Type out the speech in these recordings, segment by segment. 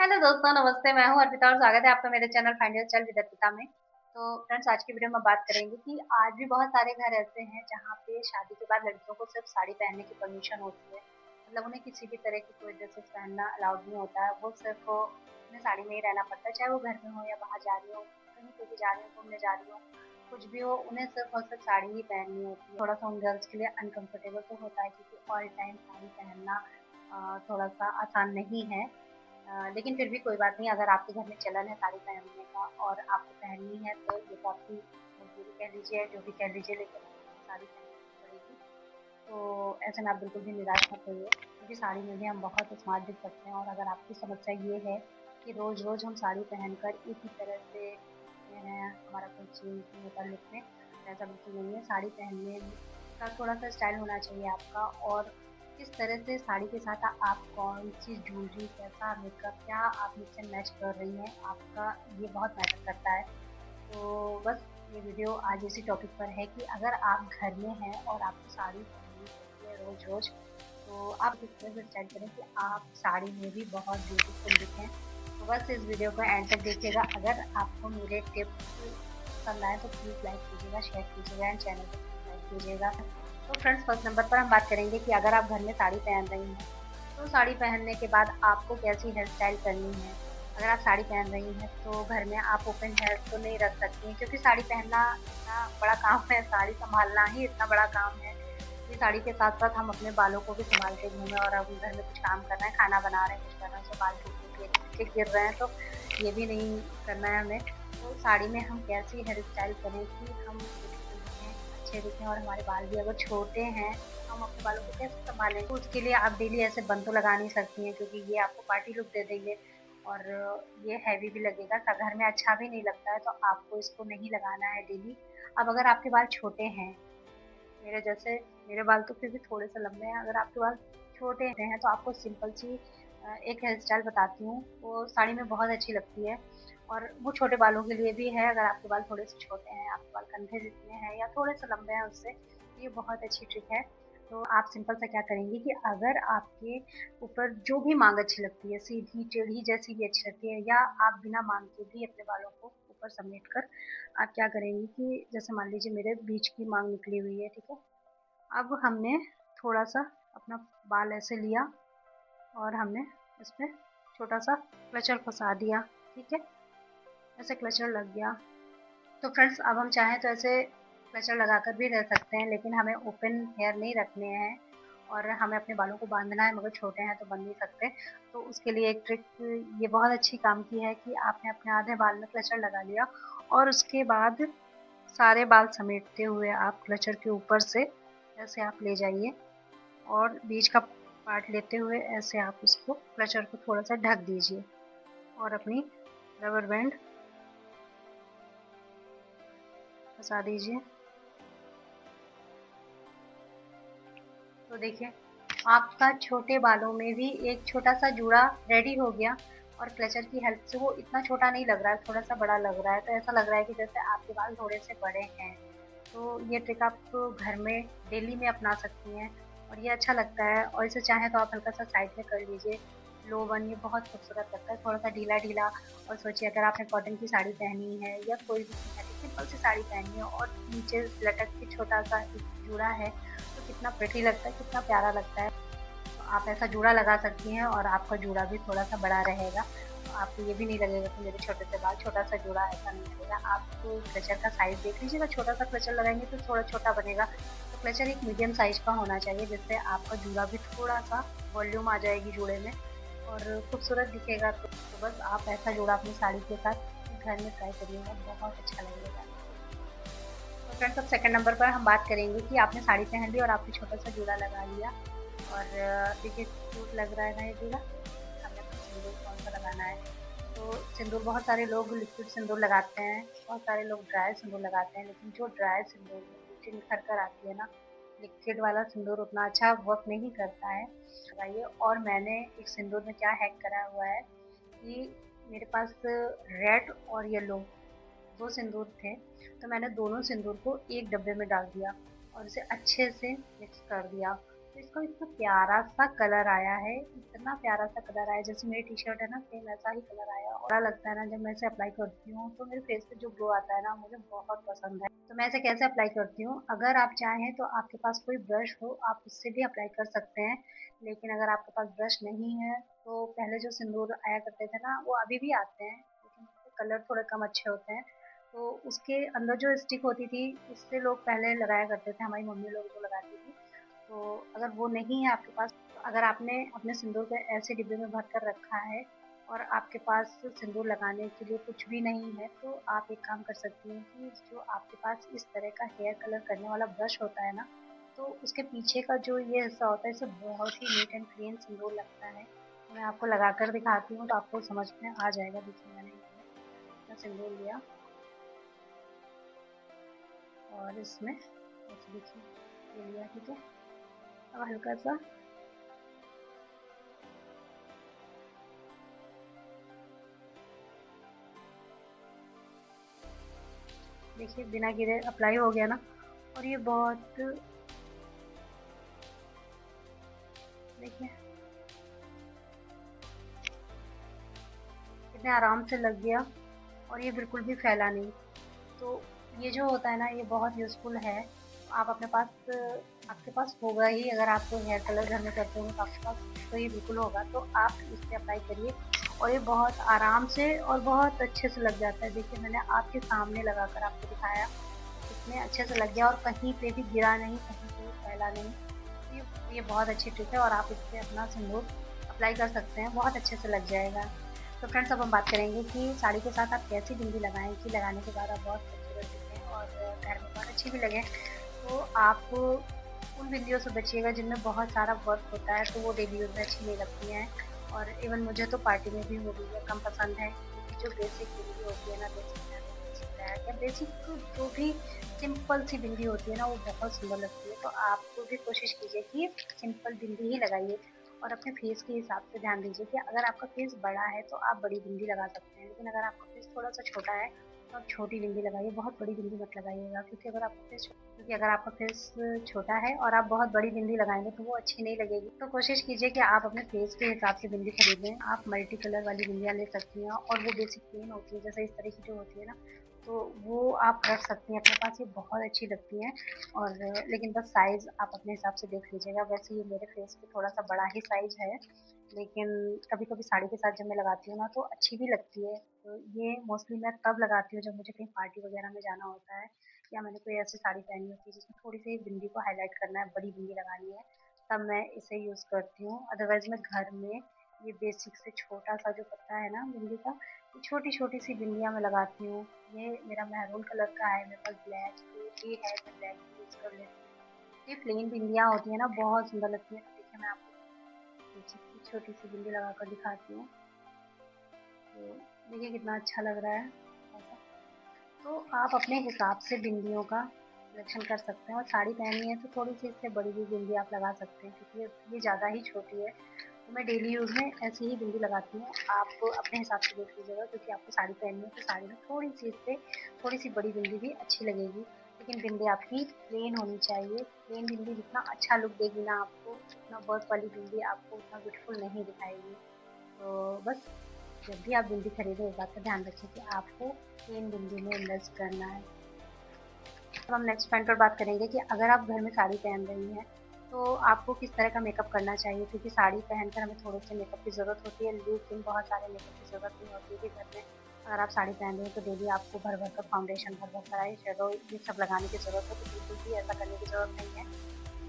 Hello दोस्तों, नमस्ते। मैं हूं अर्पिता और स्वागत है आपका मेरे channel find your style with Arpita में। तो फ्रेंड्स, आज की वीडियो में बात करेंगे कि आज भी बहुत सारे घर ऐसे हैं जहां पे शादी के बाद लड़कियों को सिर्फ साड़ी पहनने की परमिशन होती है। मतलब उन्हें किसी भी तरह की कोई ड्रेसेस पहनना अलाउड नहीं होता है। वो सिर्फ उन्हें साड़ी में ही रहना पड़ता है, चाहे वो घर में हो या बाहर जा रही हो, कहीं पे भी जा रही हो, घूमने जा रही हो, कुछ भी हो, उन्हें सिर्फ और सिर्फ साड़ी ही पहननी होती है। थोड़ा सा उन गर्ल्स के लिए अनकंफर्टेबल तो होता है क्योंकि ऑल टाइम साड़ी पहनना थोड़ा सा आसान नहीं है। लेकिन फिर भी कोई बात नहीं, अगर आपके घर में चलन है साड़ी पहनने का और आपको पहननी है तो ये तो आपकी मजबूरी कह लीजिए, जो भी कह लीजिए, लेकिन आपको साड़ी पहननी पड़ेगी। तो ऐसे में आप बिल्कुल भी निराश मत होइए, क्योंकि साड़ी में भी हम बहुत स्मार्ट दिख सकते हैं। और अगर आपकी समस्या ये है कि रोज रोज हम साड़ी पहनकर एक ही तरह से दिखते हैं, हमारा कोई चेंज नहीं होता लुक में, तो ऐसा बिल्कुल नहीं है। साड़ी पहनने का थोड़ा सा स्टाइल होना चाहिए आपका, और किस तरह से साड़ी के साथ आप कौन सी ज्वेलरी, कैसा मेकअप, क्या आप मिक्स एंड मैच कर रही हैं, आपका ये बहुत मैटर करता है। तो बस ये वीडियो आज इसी टॉपिक पर है कि अगर आप घर में हैं और आपको साड़ी पहननी होती है रोज रोज, तो आप किस तरह से स्टाइल करें कि आप साड़ी में भी बहुत ब्यूटीफुल दिखें। तो बस इस वीडियो को एंड तक देखिएगा। अगर आपको मेरे टिप्स पसंद आए तो प्लीज़ लाइक कीजिएगा, शेयर कीजिएगा एंड चैनल को सब्सक्राइब कीजिएगा। तो फ्रेंड्स, फर्स्ट नंबर पर हम बात करेंगे कि अगर आप घर में साड़ी पहन रही हैं तो साड़ी पहनने के बाद आपको कैसी हेयर स्टाइल करनी है। अगर आप साड़ी पहन रही हैं तो घर में आप ओपन हेयर तो नहीं रख सकती हैं, क्योंकि साड़ी पहनना इतना बड़ा काम है, साड़ी संभालना ही इतना बड़ा काम है कि साड़ी के साथ साथ हम अपने बालों को भी संभाल के घूमें। और अब घर में कुछ काम कर रहे हैं, खाना बना रहे हैं, कुछ कर रहे हैं, तो बाल टूट के गिर रहे हैं, तो ये भी नहीं करना है हमें। तो साड़ी में हम कैसी हेयर स्टाइल करें कि हम ब्यूटीफुल दिखें, अच्छे दिखें, और हमारे बाल भी अगर छोटे हैं हम अपने बालों को कैसे संभालें। तो उसके लिए आप डेली ऐसे बन तो लगा नहीं सकती हैं, क्योंकि ये आपको पार्टी लुक दे देंगे और ये हैवी भी लगेगा, घर में अच्छा भी नहीं लगता है, तो आपको इसको नहीं लगाना है डेली। अब अगर आपके बाल छोटे हैं, मेरे जैसे, मेरे बाल तो फिर भी थोड़े से लंबे हैं, अगर आपके बाल छोटे हैं तो आपको सिंपल सी एक हेयर स्टाइल बताती हूँ, वो साड़ी में बहुत अच्छी लगती है। और वो छोटे बालों के लिए भी है। अगर आपके बाल थोड़े से छोटे हैं, आपके बाल कंधे जितने हैं या थोड़े से लंबे हैं उससे, तो ये बहुत अच्छी ट्रिक है। तो आप सिंपल सा क्या करेंगे कि अगर आपके ऊपर जो भी मांग अच्छी लगती है, सीधी टेढ़ी जैसी भी अच्छी लगती है, या आप बिना मांग के भी अपने बालों को ऊपर समेट कर आप क्या करेंगे कि जैसे मान लीजिए मेरे बीच की मांग निकली हुई है, ठीक है। अब हमने थोड़ा सा अपना बाल ऐसे लिया और हमने इसमें छोटा सा क्लचर फंसा दिया, ठीक है। ऐसे क्लचर लग गया। तो फ्रेंड्स, अब हम चाहें तो ऐसे क्लचर लगाकर भी रह सकते हैं, लेकिन हमें ओपन हेयर नहीं रखने हैं और हमें अपने बालों को बांधना है, मगर छोटे हैं तो बंध नहीं सकते। तो उसके लिए एक ट्रिक ये बहुत अच्छी काम की है कि आपने अपने आधे बाल में क्लचर लगा लिया और उसके बाद सारे बाल समेटते हुए आप क्लचर के ऊपर से ऐसे आप ले जाइए, और बीच का पार्ट लेते हुए ऐसे आप उसको क्लचर को थोड़ा सा ढक दीजिए और अपनी रबर बैंड फंसा दीजिए। तो देखिए, आपका छोटे बालों में भी एक छोटा सा जूड़ा रेडी हो गया, और क्लचर की हेल्प से वो इतना छोटा नहीं लग रहा है, थोड़ा सा बड़ा लग रहा है। तो ऐसा लग रहा है कि जैसे आपके बाल थोड़े से बड़े हैं। तो ये ट्रिक आप घर में डेली में अपना सकती हैं और ये अच्छा लगता है। और इसे चाहें तो आप हल्का सा साइड में कर लीजिए, लो बन, ये बहुत खूबसूरत लगता है, थोड़ा सा ढीला ढीला। और सोचिए, अगर आपने कॉटन की साड़ी पहनी है या कोई भी सिंपल सी साड़ी पहनी है और नीचे लटक के छोटा सा एक जूड़ा है, तो कितना प्रिटी लगता है, कितना प्यारा लगता है। तो आप ऐसा जूड़ा लगा सकती हैं और आपका जूड़ा भी थोड़ा सा बड़ा रहेगा। तो आपको ये भी नहीं लगेगा कि मेरे छोटे से बाल, छोटा सा जूड़ा, ऐसा नहीं लगेगा। आप क्लचर का साइज देख लीजिएगा, छोटा सा क्लचर लगाएंगे तो थोड़ा छोटा बनेगा। तो क्लचर एक मीडियम साइज का होना चाहिए, जिससे आपका जूड़ा भी थोड़ा सा वॉल्यूम आ जाएगी जूड़े में और खूबसूरत दिखेगा। तो बस आप ऐसा जूड़ा अपनी साड़ी के साथ घर में ट्राई करिएगा, बहुत अच्छा लगेगा। तो फ्रेंड्स, अब सेकंड नंबर पर हम बात करेंगे कि आपने साड़ी पहन ली और आपने छोटा सा जूड़ा लगा लिया, और देखिए क्यूट लग रहा है ना ये जूड़ा। हमने अपना सिंदूर कौन सा लगाना है, तो सिंदूर बहुत सारे लोग लिक्विड सिंदूर लगाते हैं, बहुत सारे लोग ड्राई सिंदूर लगाते हैं, लेकिन जो ड्राई सिंदूर में ब्यूटी निखर कर आती है ना, लिक्विड वाला सिंदूर उतना अच्छा वर्क नहीं करता है। लगाइए। और मैंने एक सिंदूर में क्या हैक करा हुआ है कि मेरे पास रेड और येलो दो सिंदूर थे, तो मैंने दोनों सिंदूर को एक डब्बे में डाल दिया और इसे अच्छे से मिक्स कर दिया। तो इसका इतना प्यारा सा कलर आया है, इतना प्यारा सा कलर आया, जैसे मेरी टी शर्ट है ना सेम ऐसा ही कलर आया। और अच्छा लगता है ना जब मैं इसे अप्लाई करती हूँ तो मेरे फेस पे जो ग्लो आता है ना मुझे बहुत पसंद है। तो मैं इसे कैसे अप्लाई करती हूँ, अगर आप चाहें तो आपके पास कोई ब्रश हो आप उससे भी अप्लाई कर सकते हैं। लेकिन अगर आपके पास ब्रश नहीं है तो पहले जो सिंदूर आया करते थे ना वो अभी भी आते हैं, लेकिन उसके कलर थोड़े कम अच्छे होते हैं। तो उसके अंदर जो स्टिक होती थी उससे लोग पहले लगाया करते थे, हमारी मम्मी लोग जो लगाती थी। तो अगर वो नहीं है आपके पास, तो अगर आपने अपने सिंदूर को ऐसे डिब्बे में भर कर रखा है और आपके पास सिंदूर लगाने के लिए कुछ भी नहीं है, तो आप एक काम कर सकती हैं कि जो आपके पास इस तरह का हेयर कलर करने वाला ब्रश होता है ना, तो उसके पीछे का जो ये हिस्सा होता है इससे बहुत ही नीट एंड क्लीन सिंदूर लगता है। तो मैं आपको लगा कर दिखाती हूँ तो आपको समझ में आ जाएगा। देखिए मैंने अपना सिंदूर लिया और इसमें ऐसे देखिए ये लिया, ठीक है। अब हल्का सा देखिए बिना गिरे अप्लाई हो गया ना। और ये बहुत, देखिए कितने आराम से लग गया और ये बिल्कुल भी फैला नहीं। तो ये जो होता है ना ये बहुत यूज़फुल है। आप अपने पास, आपके पास होगा ही, अगर आप हेयर कलर घर में करते हो तो आपके पास तो ये बिल्कुल होगा, तो आप इससे अप्लाई करिए और ये बहुत आराम से और बहुत अच्छे से लग जाता है। देखिए मैंने आपके सामने लगा कर आपको दिखाया, कितने अच्छे से लग गया और कहीं पे भी गिरा नहीं, कहीं पे भी फैला नहीं। ये बहुत अच्छी ट्रिक है और आप इससे अपना सिंदूर अप्लाई कर सकते हैं, बहुत अच्छे से लग जाएगा। तो फ्रेंड्स अब हम बात करेंगे कि साड़ी के साथ आप कैसी बिंदी लगाएं कि लगाने के बाद आप बहुत खूबसूरत दिखें और घर में बहुत अच्छी भी लगे। तो आप उन बिंदियों से बचिएगा जिनमें बहुत सारा वर्क होता है, तो वो डेली यूज में अच्छी नहीं लगती हैं। और इवन मुझे तो पार्टी में भी वो बिंदियाँ कम पसंद है, क्योंकि जो बेसिक बिंदी होती है ना, बेसिक ब्लैक या बेसिक जो भी सिंपल सी बिंदी होती है ना वो बहुत सुंदर लगती है। तो आप भी कोशिश कीजिए कि सिंपल बिंदी ही लगाइए और अपने फेस के हिसाब से ध्यान दीजिए कि अगर आपका फेस बड़ा है तो आप बड़ी बिंदी लगा सकते हैं, लेकिन अगर आपका फेस थोड़ा सा छोटा है तो आप छोटी बिंदी लगाइए, बहुत बड़ी बिंदी मत लगाइएगा। क्योंकि अगर आपका फेस छोटा है और आप बहुत बड़ी बिंदी लगाएंगे तो वो अच्छी नहीं लगेगी। तो कोशिश कीजिए कि आप अपने फेस के हिसाब से बिंदी खरीदें। आप मल्टी कलर वाली बिंदियाँ ले सकती हैं और वो बेसिक प्लेन होती है जैसे इस तरह की जो होती है ना, तो वो आप रख सकती हैं अपने पास, ये बहुत अच्छी लगती हैं। और लेकिन बस साइज़ आप अपने हिसाब से देख लीजिएगा। वैसे ये मेरे फेस पे थोड़ा सा बड़ा ही साइज़ है, लेकिन कभी कभी साड़ी के साथ जब मैं लगाती हूँ ना तो अच्छी भी लगती है। तो ये मोस्टली मैं तब लगाती हूँ जब मुझे कहीं पार्टी वगैरह में जाना होता है, या मैंने कोई ऐसी साड़ी पहनी होती है जिसमें थोड़ी सी बिंदी को हाईलाइट करना है, बड़ी बिंदी लगानी है, तब मैं इसे यूज़ करती हूँ। अदरवाइज मैं घर में ये बेसिक से छोटा सा जो पत्ता है ना बिंदी का, ये छोटी छोटी सी बिंदियाँ मैं लगाती हूँ। ये मेरा मैरून कलर का है, मेरे पास ब्लैक भी है, मैं ब्लैक भी यूज़ कर लेती हूँ। ये प्लेन बिंदियाँ होती है ना बहुत सुंदर लगती है। तो देखिए मैं आपको पीछे की छोटी सी बिंदी लगा कर दिखाती हूँ, तो देखिए कितना अच्छा लग रहा है ऐसा। तो आप अपने हिसाब से बिंदियों का सिलेक्शन कर सकते हैं, और साड़ी पहनी है तो थोड़ी सी इससे बड़ी भी बिंदी आप लगा सकते हैं, क्योंकि ये ज़्यादा ही छोटी है। तो मैं डेली यूज़ में ऐसी ही बिंदी लगाती हूँ। आप अपने हिसाब से देख लीजिएगा, क्योंकि आपको साड़ी पहननी है तो साड़ी में थोड़ी सी इससे थोड़ी सी बड़ी बिंदी भी अच्छी लगेगी। लेकिन बिंदी आपकी प्लेन होनी चाहिए। प्लेन बिंदी जितना अच्छा लुक देगी ना आपको, उतना वर्क वाली बिंदी आपको उतना ब्यूटीफुल नहीं दिखाएगी। तो बस जब भी आप बिंदी खरीदें इस बात का ध्यान रखें कि आपको प्लेन बिंदी में इन्वेस्ट करना है। अब हम नेक्स्ट पॉइंट पर बात करेंगे कि अगर आप घर में साड़ी पहन रही हैं तो आपको किस तरह का मेकअप करना चाहिए, क्योंकि साड़ी पहनकर हमें थोड़े से मेकअप की ज़रूरत होती है, लेकिन बहुत सारे मेकअप की ज़रूरत नहीं होती है कि घर में अगर आप साड़ी पहन रही हैं तो डेली आपको भर भर कर फाउंडेशन, भर भर कर आई शेडो ये सब लगाने की ज़रूरत है, तो बिल्कुल भी ऐसा करने की ज़रूरत नहीं है।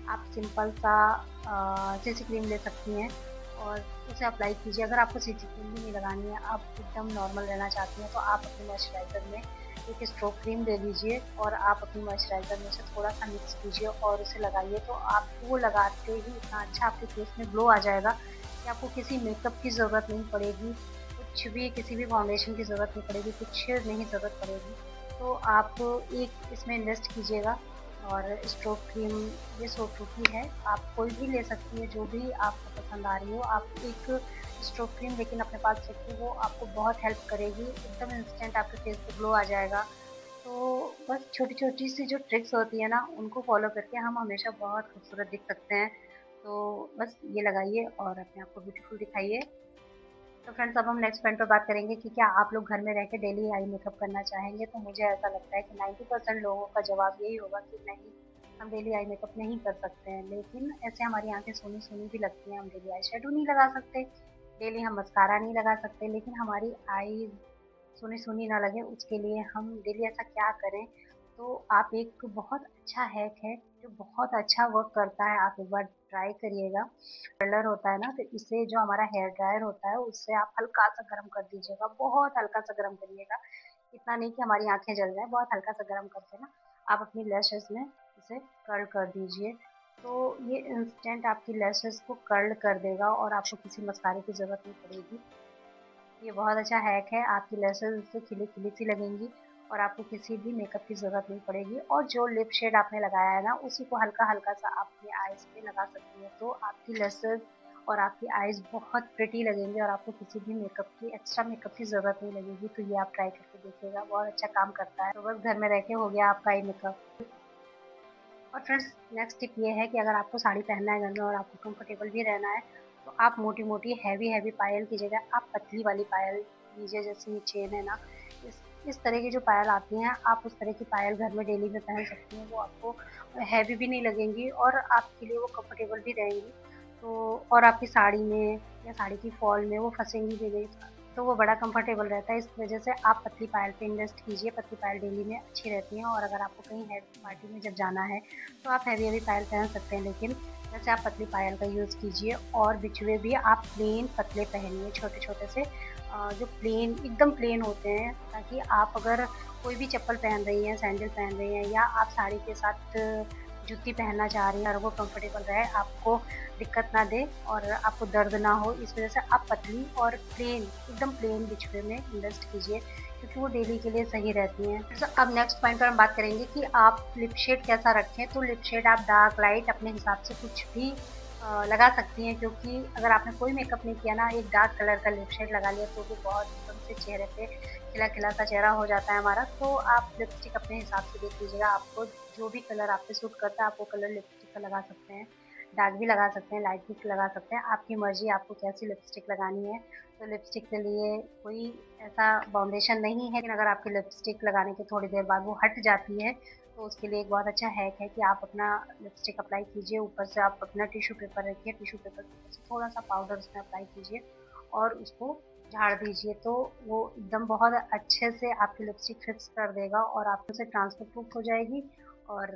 आप सिंपल सा सीसी क्रीम ले सकती हैं और उसे अप्लाई कीजिए। अगर आपको सीसी क्रीम भी नहीं लगानी है, आप एकदम नॉर्मल रहना चाहती हैं, तो आप अपने मॉइस्चराइज़र में एक स्ट्रोक क्रीम ले लीजिए और आप अपनी मॉइस्चराइज़र में से थोड़ा सा मिक्स कीजिए और उसे लगाइए। तो आपको वो लगाते ही इतना अच्छा आपके फेस में ग्लो आ जाएगा कि आपको किसी मेकअप की ज़रूरत नहीं पड़ेगी, कुछ भी किसी भी फाउंडेशन की ज़रूरत नहीं पड़ेगी, कुछ नहीं ज़रूरत पड़ेगी। तो आप एक इसमें इन्वेस्ट कीजिएगा। और स्ट्रोक क्रीम ये सोटूकी है, आप कोई भी ले सकती है जो भी आपको पसंद आ रही हो। आप एक स्ट्रोक क्रीम लेकिन अपने पास रखिए, वो आपको बहुत हेल्प करेगी, एकदम इंस्टेंट आपके फेस पे ग्लो आ जाएगा। तो बस छोटी छोटी सी जो ट्रिक्स होती है ना उनको फॉलो करके हम हमेशा बहुत खूबसूरत दिख सकते हैं। तो बस ये लगाइए और अपने आप को ब्यूटीफुल दिखाइए। तो फ्रेंड्स, अब हम नेक्स्ट पॉइंट पर बात करेंगे कि क्या आप लोग घर में रह के डेली आई मेकअप करना चाहेंगे? तो मुझे ऐसा लगता है कि 90% लोगों का जवाब यही होगा कि नहीं, हम डेली आई मेकअप नहीं कर सकते हैं। लेकिन ऐसे हमारी आंखें सोनी सोनी भी लगती हैं, हम डेली आई शेडो नहीं लगा सकते, डेली हम मस्कारा नहीं लगा सकते। लेकिन हमारी आई सुनी सुनी ना लगे उसके लिए हम डेली ऐसा क्या करें? तो आप एक बहुत अच्छा हैक है जो बहुत अच्छा वर्क करता है, आप एक बार ट्राई करिएगा। कर्लर होता है ना, तो इससे जो हमारा हेयर ड्रायर होता है उससे आप हल्का सा गर्म कर दीजिएगा, बहुत हल्का सा गर्म करिएगा। इतना नहीं कि हमारी आंखें जल जाए, बहुत हल्का सा गर्म करके ना आप अपनी लैशेस में इसे कर्ल कर दीजिए। तो ये इंस्टेंट आपकी लैशेस को कर्ल कर देगा और आपको किसी मस्कारे की जरूरत नहीं पड़ेगी। ये बहुत अच्छा हैक है, आपकी लैशेस इससे खिली खिली सी लगेंगी और आपको किसी भी मेकअप की ज़रूरत नहीं पड़ेगी। और जो लिप शेड आपने लगाया है ना, उसी को हल्का-हल्का सा अपनी आईज़ पे लगा सकती हैं। तो आपकी लैशेस और आपकी आईज़ बहुत प्रिटी लगेंगी और आपको किसी भी मेकअप की, एक्स्ट्रा मेकअप की ज़रूरत नहीं लगेगी। तो ये आप ट्राई करके देखिएगा, बहुत अच्छा काम करता है। तो बस घर में रह के हो गया आपका आई मेकअप। और फ्रेंड्स, नेक्स्ट टिप ये है कि अगर आपको साड़ी पहनना है घर में और आपको कंफर्टेबल भी रहना है, तो आप मोटी-मोटी हैवी पायल की जगह आप पतली वाली पायल लीजिए। जैसे ये चेन है ना, इस तरह की जो पायल आती हैं, आप उस तरह की पायल घर में डेली में पहन सकती हैं। वो आपको हैवी भी नहीं लगेंगी और आपके लिए वो कंफर्टेबल भी रहेंगी। तो और आपकी साड़ी में या साड़ी की फॉल में वो फँसेंगी भी नहीं, तो वो बड़ा कंफर्टेबल रहता है। इस वजह से आप पतली पायल पे इन्वेस्ट कीजिए, पतली पायल डेली में अच्छी रहती हैं। और अगर आपको कहीं हैवी पार्टी में जब जाना है, तो आप हैवी पायल पहन सकते हैं, लेकिन वैसे आप पतली पायल का यूज़ कीजिए। और बिछुए भी आप प्लेन पतले पहनिए, छोटे-छोटे से जो प्लेन एकदम प्लेन होते हैं, ताकि आप अगर कोई भी चप्पल पहन रही हैं, सैंडल पहन रही हैं या आप साड़ी के साथ जूती पहनना चाह रही हैं और वो कंफर्टेबल रहे, आपको दिक्कत ना दे और आपको दर्द ना हो, इस वजह से आप पतली और प्लेन, एकदम प्लेन बिछुए में इन्वेस्ट कीजिए, क्योंकि वो डेली के लिए सही रहती हैं। तो अब नेक्स्ट पॉइंट पर हम बात करेंगे कि आप लिप शेड कैसा रखें। तो लिप शेड आप डार्क लाइट अपने हिसाब से कुछ भी लगा सकती हैं, क्योंकि अगर आपने कोई मेकअप नहीं किया ना, एक डार्क कलर का लिप शेड लगा लिया तो वो बहुत एकदम से चेहरे पे खिला-खिला सा चेहरा हो जाता है हमारा। तो आप लिपस्टिक अपने हिसाब से देख लीजिएगा, आपको जो भी कलर आप पे सूट करता है आप वो कलर लिपस्टिक का लगा सकते हैं। डार्क भी लगा सकते हैं, लाइट भी लगा सकते हैं, आपकी मर्ज़ी आपको कैसी लिपस्टिक लगानी है। तो लिपस्टिक के लिए कोई ऐसा बाउंडेशन नहीं है, लेकिन अगर आपकी लिपस्टिक लगाने के थोड़ी देर बाद वो हट जाती है, तो उसके लिए एक बहुत अच्छा हैक है कि आप अपना लिपस्टिक अप्लाई कीजिए, ऊपर से आप अपना टिश्यू पेपर रखिए, टिश्यू पेपर के ऊपर से थोड़ा-सा पाउडर उसमें अप्लाई कीजिए और उसको झाड़ दीजिए। तो वो एकदम बहुत अच्छे से आपकी लिपस्टिक फिक्स कर देगा और आप उसे ट्रांसफर प्रूफ हो जाएगी और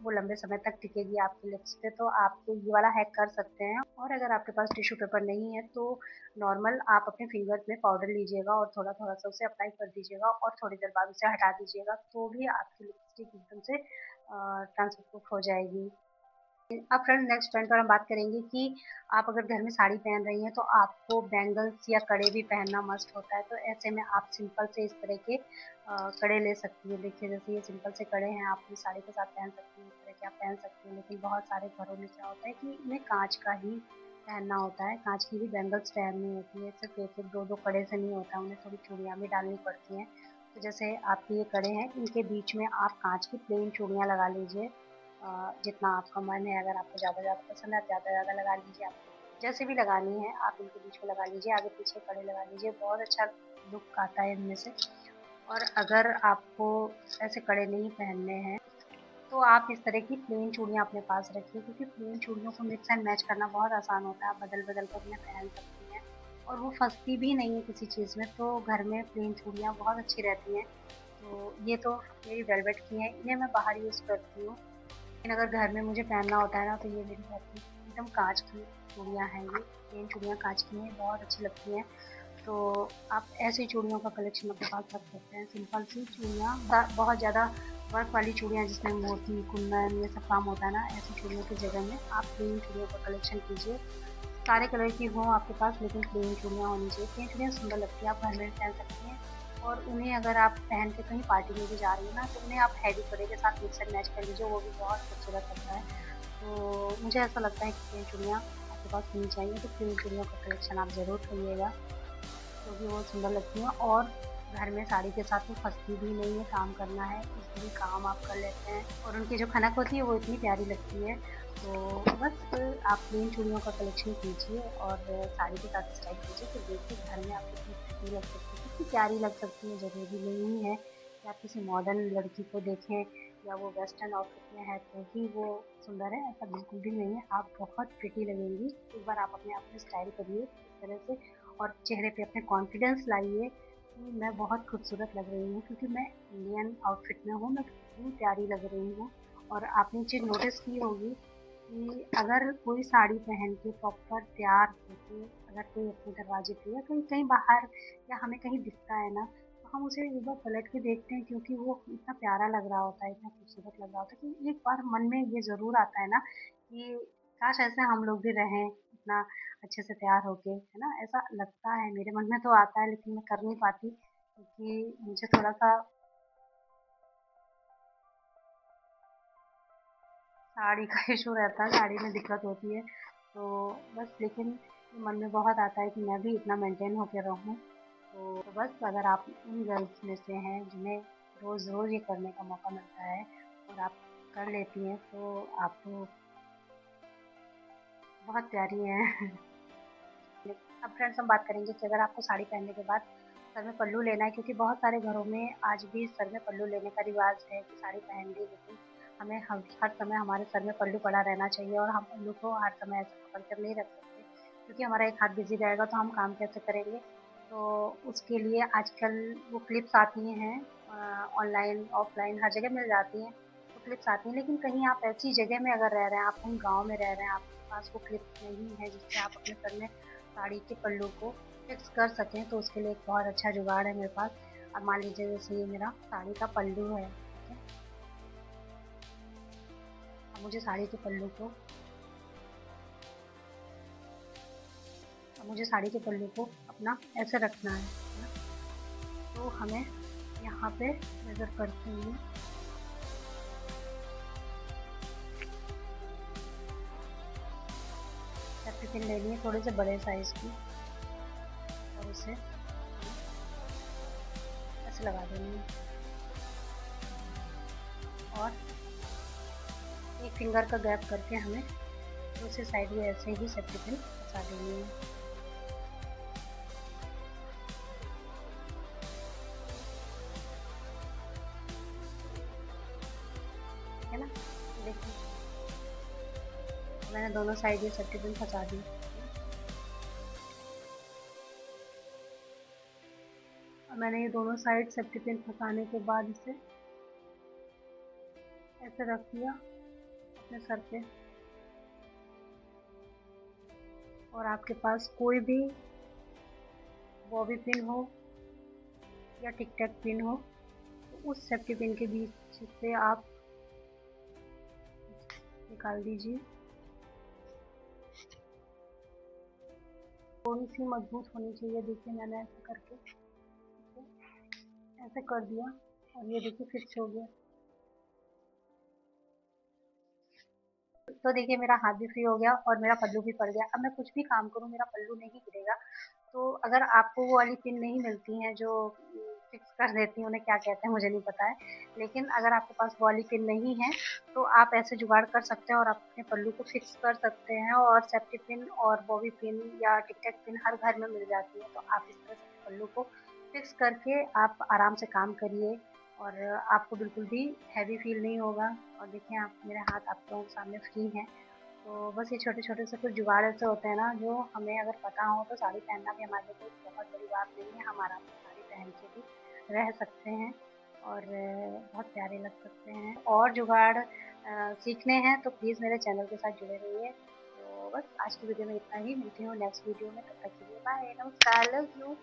वो लंबे समय तक टिकेगी आपकी लिप्स पे। तो आप ये वाला हैक कर सकते हैं। और अगर आपके पास टिश्यू पेपर नहीं है, तो नॉर्मल आप अपने फिंगर्स में पाउडर लीजिएगा और थोड़ा-थोड़ा सा उसे अप्लाई कर दीजिएगा और थोड़ी देर बाद उसे हटा दीजिएगा, तो भी आपकी लिपस्टिक एकदम से ट्रांसफर प्रूफ हो जाएगी। अब फ्रेंड, नेक्स्ट पॉइंट पर हम बात करेंगे कि आप अगर घर में साड़ी पहन रही हैं, तो आपको बैंगल्स या कड़े भी पहनना मस्ट होता है। तो ऐसे में आप सिंपल से इस तरह के कड़े ले सकती हैं। देखिए, जैसे ये सिंपल से कड़े हैं, आप ये साड़ी के साथ पहन सकती हैं, इस तरह के आप पहन सकती हैं। लेकिन बहुत सारे घरों में क्या होता है कि इन्हें काँच का ही पहनना होता है, काँच की भी बैंगल्स पहननी होती है। सिर्फ 1-1, 2-2 कड़े से नहीं होता, उन्हें थोड़ी चूड़ियाँ भी डालनी पड़ती हैं। तो जैसे आपके ये कड़े हैं, इनके बीच में आप काँच की प्लेन चूड़ियाँ लगा लीजिए। जितना आपका मन है, अगर आपको ज़्यादा पसंद है, आप ज़्यादा लगा लीजिए, आपको जैसे भी लगानी है आप इनके बीच में लगा लीजिए, आगे पीछे कड़े लगा लीजिए, बहुत अच्छा लुक आता है इनमें से। और अगर आपको ऐसे कड़े नहीं पहनने हैं, तो आप इस तरह की प्लेन चूड़ियाँ अपने पास रखिए, क्योंकि प्लेन चूड़ियों को मिक्स एंड मैच करना बहुत आसान होता है, आप बदल-बदल कर उन्हें पहन सकती हैं और वो फँसती भी नहीं है किसी चीज़ में। तो घर में प्लेन चूड़ियाँ बहुत अच्छी रहती हैं। तो ये तो मेरी वेलवेट की हैं, इन्हें मैं बाहर यूज़ करती हूँ। लेकिन अगर घर में मुझे पहनना होता है ना, तो ये मेरी घर की एकदम काँच की चूड़ियाँ हैं, ये प्लेन चूड़ियाँ काँच की हैं, बहुत अच्छी लगती हैं। तो आप ऐसी चूड़ियों का कलेक्शन अपने पास रख सकते हैं। सिंपल सी चूड़ियाँ, बहुत ज़्यादा वर्क वाली चूड़ियाँ जिसमें मोती, कुंदन ये सब काम होता है ना, ऐसी चूड़ियों की जगह में आप प्लेन चूड़ियों का कलेक्शन कीजिए। सारे कलर की हों आपके पास, लेकिन प्लेन चूड़ियाँ होनी चाहिए। प्लेन चूड़ियाँ सुंदर लगती हैं, आप घर में भी पहन सकती हैं और उन्हें अगर आप पहन के कहीं पार्टी में भी जा रही हैं ना, तो उन्हें आप हैवी कड़े के साथ मिक्स एंड मैच कर लीजिए, वो भी बहुत खूबसूरत लगता है। तो मुझे ऐसा लगता है कि प्लेन चूड़ियाँ आपके पास होनी चाहिए, तो प्लेन चूड़ियों का कलेक्शन आप ज़रूर करिएगा, क्योंकि वो सुंदर लगती हैं। और घर में साड़ी के साथ वो फँसती भी नहीं है, काम करना है इज़िली काम आप कर लेते हैं और उनकी जो खनक होती है वो इतनी प्यारी लगती है। तो बस आप प्लेन चूड़ियों का कलेक्शन कीजिए और साड़ी के साथ स्टाइल कीजिए, तो देखिए घर में आप कितनी प्रिटी लग सकती है, कितनी प्यारी लग सकती है। ज़रूरी नहीं है कि आप किसी मॉडर्न लड़की को देखें या वो वेस्टर्न आउटफिट में है तो ही वो सुंदर है, ऐसा बिल्कुल भी नहीं है। आप बहुत प्रिटी लगेंगी, एक बार आप अपने आप में स्टाइल करिए इस तरह से और चेहरे पे अपने कॉन्फिडेंस लाइए कि मैं बहुत खूबसूरत लग रही हूँ क्योंकि मैं इंडियन आउटफिट में हूँ, मैं कितनी प्यारी लग रही हूँ। और आपने चीज़ नोटिस की होगी कि अगर कोई साड़ी पहन के प्रॉपर तैयार होके अगर कोई अपने दरवाजे पे या कहीं कहीं बाहर या हमें कहीं दिखता है ना, तो हम उसे एक बार पलट के देखते हैं क्योंकि वो इतना प्यारा लग रहा होता है, इतना खूबसूरत लग रहा होता है कि एक बार मन में ये ज़रूर आता है ना कि काश ऐसे हम लोग भी रहें, इतना अच्छे से तैयार होके, है ना? ऐसा लगता है, मेरे मन में तो आता है लेकिन मैं कर नहीं पाती क्योंकि मुझे थोड़ा-सा साड़ी का इशू रहता है, साड़ी में दिक्कत होती है। तो बस लेकिन मन में बहुत आता है कि मैं भी इतना मेंटेन होके रहूँ। तो बस अगर आप उन गर्ल्स में से हैं जिन्हें रोज़-रोज़ ये करने का मौका मिलता है और आप कर लेती हैं तो आप तो बहुत प्यारी हैं। अब फ्रेंड्स हम बात करेंगे कि अगर आपको साड़ी पहनने के बाद सर में पल्लू लेना है क्योंकि बहुत सारे घरों में आज भी सर में पल्लू लेने का रिवाज है कि साड़ी पहन ली लेकिन हमें हर समय हमारे सर में पल्लू पड़ा रहना चाहिए और हम पल्लू को हर समय ऐसे पकड़ कर नहीं रख सकते क्योंकि हमारा एक हाथ बिजी रहेगा तो हम काम कैसे करेंगे। तो उसके लिए आजकल वो क्लिप्स आती हैं, ऑनलाइन ऑफलाइन हर जगह मिल जाती हैं। तो क्लिप्स आती हैं लेकिन कहीं आप ऐसी जगह में अगर रह रहे हैं, आप कहीं गाँव में रह रहे हैं, आपके पास वो क्लिप्स नहीं है जिससे आप अपने सर में साड़ी के पल्लू को फिक्स कर सकें तो उसके लिए एक बहुत अच्छा जुगाड़ है मेरे पास। अब मान लीजिए जैसे ये मेरा साड़ी का पल्लू है, ठीक है? अब मुझे साड़ी के पल्लू को अब मुझे साड़ी के पल्लू को अपना ऐसे रखना है ना? तो हमें यहाँ पे मेज़र करते हुए सेफ्टी पिन लेनी है थोड़े से बड़े साइज़ की और उसे ऐसे लगा देनी है और एक फिंगर का गैप करके हमें दूसरी साइड भी ऐसे ही सेफ्टी पिन फँसा देनी है। ठीक है ना? देखिए मैंने दोनों साइड ये सेफ्टी पिन फँसा दी। और मैंने ये दोनों साइड सेफ्टी पिन फँसाने के बाद इसे ऐसे रख दिया अपने सर पे और आपके पास कोई भी बॉबी पिन हो या टिक टैक पिन हो तो उस सेफ्टी पिन के बीच से आप निकाल दीजिए। थोड़ी सी मजबूत होनी चाहिए, देखिए मैंने ऐसे करके इसे ऐसे कर दिया और ये देखिए फिक्स हो गया। तो देखिए मेरा हाथ भी फ्री हो गया और मेरा पल्लू भी पड़ गया। अब मैं कुछ भी काम करूँ मेरा पल्लू नहीं गिरेगा। तो अगर आपको वो वाली पिन नहीं मिलती हैं जो फिक्स कर देती हैं, उन्हें क्या कहते हैं मुझे नहीं पता है। लेकिन अगर आपके पास वो वाली पिन नहीं है तो आप ऐसे जुगाड़ कर सकते हैं और आप अपने पल्लू को फिक्स कर सकते हैं और सेफ्टी पिन और बॉबी पिन या टिक टैक पिन हर घर में मिल जाती है। तो आप इस तरह से पल्लू को फिक्स करके आप आराम से काम करिए और आपको बिल्कुल भी हैवी फील नहीं होगा। और देखिए आप मेरे हाथ आप लोगों के सामने फ्री हैं। तो बस ये छोटे-छोटे से कुछ जुगाड़ ऐसे होते हैं ना जो हमें अगर पता हो तो साड़ी पहनना भी हमारे लिए कोई बहुत बड़ी बात नहीं है। हम आराम से साड़ी पहन के भी रह सकते हैं और बहुत प्यारे लग सकते हैं। और जुगाड़ सीखने हैं तो प्लीज़ मेरे चैनल के साथ जुड़े रहिए। तो बस आज की वीडियो में इतना ही, मिलती हूँ नेक्स्ट वीडियो में, तब तक के लिए बाय, नमस्कार, लव यू।